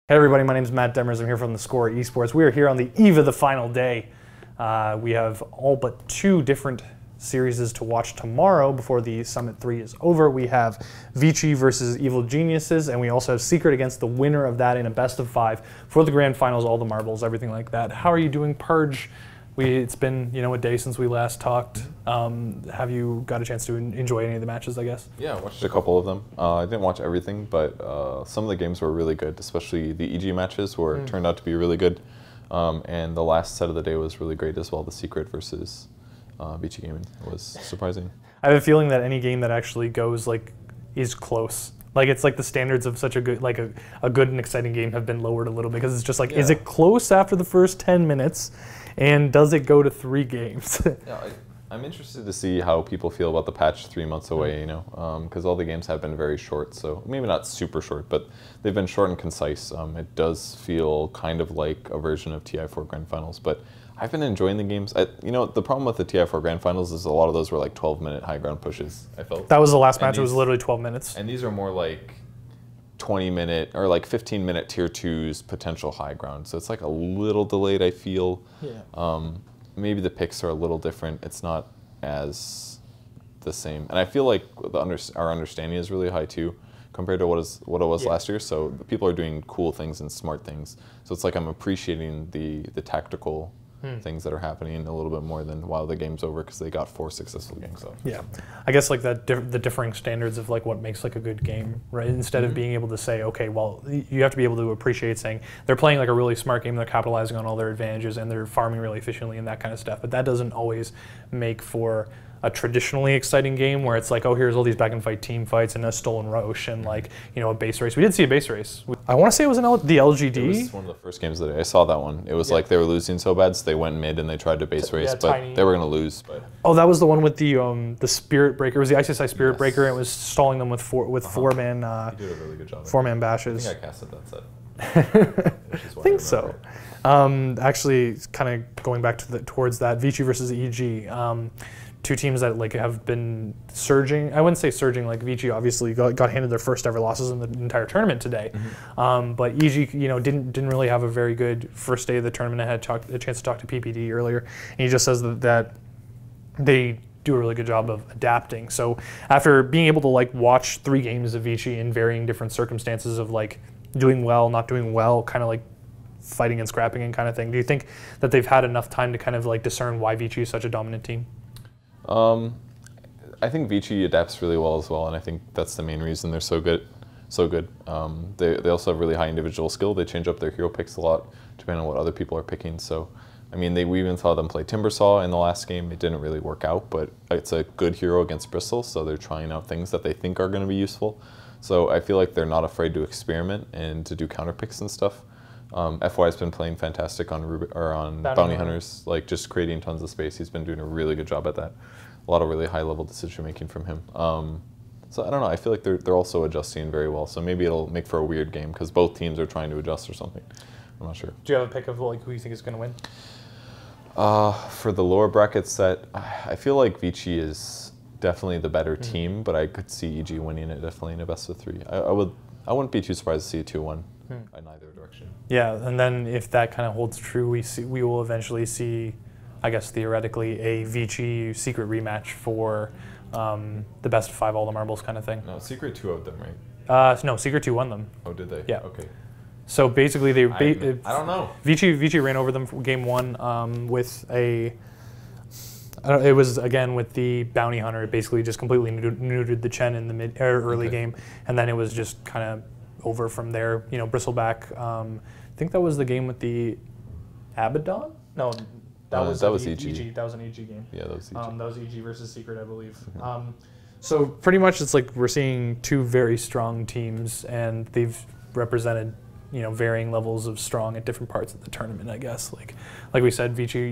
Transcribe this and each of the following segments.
Hey everybody, my name is Matt Demers. I'm here from the Score Esports. We are here on the eve of the final day. We have all but two different series to watch tomorrow before the Summit 3 is over. We have Vici versus Evil Geniuses, and we also have Secret against the winner of that in a best of 5 for the grand finals, all the marbles, everything like that. How are you doing, Purge? It's been a day since we last talked. Have you got a chance to enjoy any of the matches, I guess? Yeah, I watched a couple of them. I didn't watch everything, but some of the games were really good, especially the EG matches turned out to be really good. And the last set of the day was really great as well. The Secret versus Vici Gaming was surprising. I have a feeling that any game that actually goes is close. It's like the standards of such a good a good and exciting game have been lowered a little bit because it's just is it close after the first 10 minutes? And does it go to 3 games? Yeah, I'm interested to see how people feel about the patch 3 months away, because all the games have been very short, so maybe not super short, but they've been short and concise. It does feel kind of like a version of TI4 Grand Finals, but I've been enjoying the games. The problem with the TI4 Grand Finals is a lot of those were like 12-minute high ground pushes, I felt. That was the last match. It was literally 12 minutes. And these are more like 20-minute or like 15-minute tier 2s potential high ground. So it's like a little delayed, I feel. Yeah. Maybe the picks are a little different. It's not as the same. And I feel like our understanding is really high too compared to what it was last year. So people are doing cool things and smart things. So it's like I'm appreciating the tactical things that are happening a little bit more than while the game's over because they got 4 successful games. So yeah, I guess the differing standards of what makes a good game, right? Instead of being able to say, okay, well, you have to be able to appreciate saying they're playing a really smart game, they're capitalizing on all their advantages, and they're farming really efficiently and that kind of stuff. But that doesn't always make for a traditionally exciting game where it's oh, here's all these back and fight team fights and a stolen Roche and a base race. We did see a base race. I want to say it was the LGD. It was one of the first games of the day. I saw that one. It was they were losing so bad, so they went mid and they tried to base race, but they were going to lose. But oh, that was the one with the Spirit Breaker. It was the ICSI Spirit Breaker, and it was stalling them with four-man he did a really good job. 4-man bashes. I think I casted that set. I think so. Actually, kind of going back towards that, Vici versus EG. Two teams that have been surging. I wouldn't say surging. Vici obviously got handed their first ever losses in the entire tournament today, but EG didn't really have a very good first day of the tournament. I had a chance to talk to PPD earlier, and he just says that they do a really good job of adapting. So after being able to watch 3 games of Vici in varying different circumstances of doing well, not doing well, kind of fighting and scrapping and kind of thing, do you think that they've had enough time to kind of discern why Vici is such a dominant team? I think Vici adapts really well as well, and I think that's the main reason they're so good. They also have really high individual skill. They change up their hero picks a lot depending on what other people are picking. So, I mean, we even saw them play Timbersaw in the last game. It didn't really work out, but it's a good hero against Bristol, so they're trying out things that they think are going to be useful. So I feel like they're not afraid to experiment and to do counter picks and stuff. FY's been playing fantastic on Bounty Hunters, just creating tons of space. He's been doing a really good job at that. A lot of really high level decision making from him. So I don't know. I feel like they're also adjusting very well. So maybe it'll make for a weird game because both teams are trying to adjust or something. I'm not sure. Do you have a pick of who you think is going to win? For the lower bracket set, I feel like Vici is definitely the better team, but I could see EG winning it definitely in a best of 3. I wouldn't be too surprised to see a 2-1 in either direction. Yeah, and then if that kind of holds true, we will eventually see, I guess theoretically, a Vici Secret rematch for the best of 5 all the marbles kind of thing. No, Secret 2-0'd them, right? No, Secret 2 won them. Oh, did they? Yeah. Okay. So basically, I don't know. Vici ran over them for game 1 with a. It was again with the Bounty Hunter. It basically just completely neutered the Chen in the early game, and then it was just kind of over from there. Bristleback. I think that was the game with the Abaddon. No, that was EG. That was an EG game. Yeah, that was EG. That was EG versus Secret, I believe. So pretty much, it's we're seeing 2 very strong teams, and they've represented varying levels of strong at different parts of the tournament. I guess like we said, Vici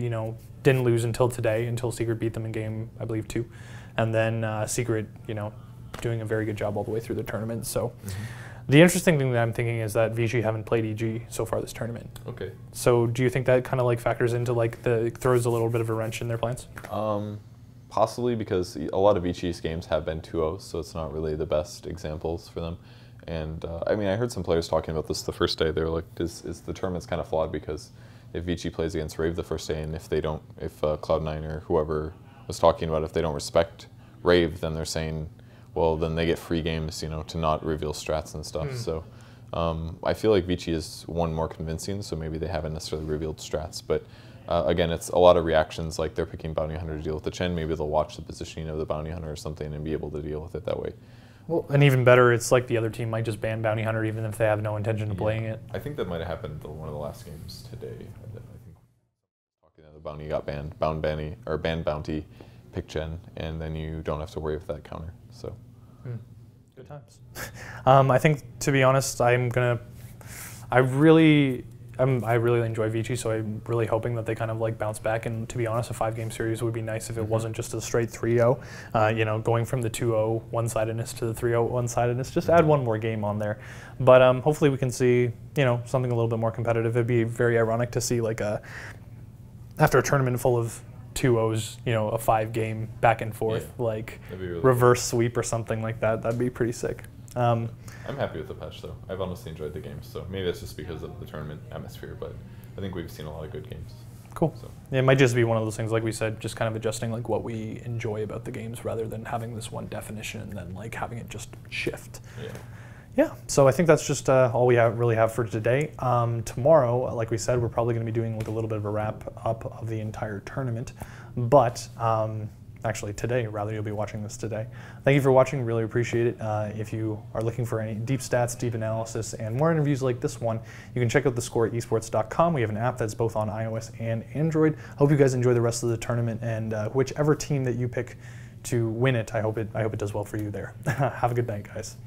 didn't lose until today, until Secret beat them in game, I believe, 2, and then Secret doing a very good job all the way through the tournament. So. The interesting thing that I'm thinking is that Vici haven't played EG so far this tournament. Okay. So do you think that kind of factors into throws a little bit of a wrench in their plans? Possibly, because a lot of Vici's games have been 2-0, so it's not really the best examples for them. And I mean, I heard some players talking about this the first day. They were like, is the tournament's kind of flawed because if Vici plays against Rave the first day, and if Cloud9 or whoever was talking about, if they don't respect Rave, then they're saying, well, then they get free games, you know, to not reveal strats and stuff. So I feel like Vici is one more convincing, so maybe they haven't necessarily revealed strats. But again, it's a lot of reactions, like they're picking Bounty Hunter to deal with the Chen. Maybe they'll watch the positioning of the Bounty Hunter or something and be able to deal with it that way. Well, and even better, it's like the other team might just ban Bounty Hunter even if they have no intention of playing it. I think that might have happened in one of the last games today. I think talking that the Bounty got banned, banned Bounty, pick Chen, and then you don't have to worry with that counter. So, good times. I think, to be honest, I really enjoy Vici, so I'm really hoping that they kind of like bounce back. And to be honest, a 5-game series would be nice if it wasn't just a straight 3-0. You know, going from the 2-0 one-sidedness to the 3-0 one-sidedness, just add one more game on there. But hopefully we can see, you know, something a little bit more competitive. It'd be very ironic to see like after a tournament full of 2-0s, you know, a 5-game back and forth, like really reverse sweep or something like that. That'd be pretty sick. I'm happy with the patch, though. I've honestly enjoyed the game, so maybe that's just because of the tournament atmosphere, but I think we've seen a lot of good games. Cool. So. Yeah, it might just be one of those things, like we said, just kind of adjusting like what we enjoy about the games rather than having this one definition and then like having it just shift. Yeah, so I think that's just all we really have for today. Tomorrow, like we said, we're probably going to be doing like a little bit of a wrap up of the entire tournament, but actually today, rather, you'll be watching this today. Thank you for watching, really appreciate it. If you are looking for any deep stats, deep analysis, and more interviews like this one, you can check out the score at esports.com. We have an app that's both on iOS and Android. Hope you guys enjoy the rest of the tournament, and whichever team that you pick to win it, I hope it does well for you there. Have a good night, guys.